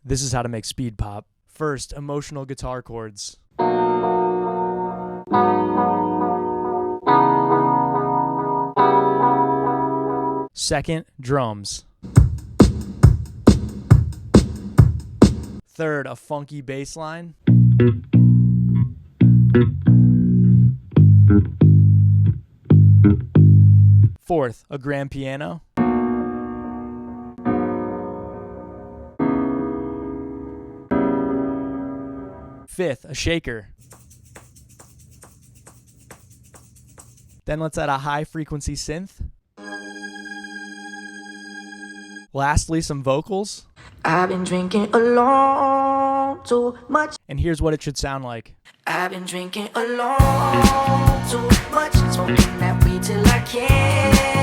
This is how to make speed pop. First, emotional guitar chords. Second, drums. Third, a funky bass line. Fourth, a grand piano. Fifth, a shaker. Then let's add a high frequency synth. Lastly, some vocals. I've been drinking alone too much. And here's what it should sound like. I've been drinking alone too much. Smoking that weed till I can't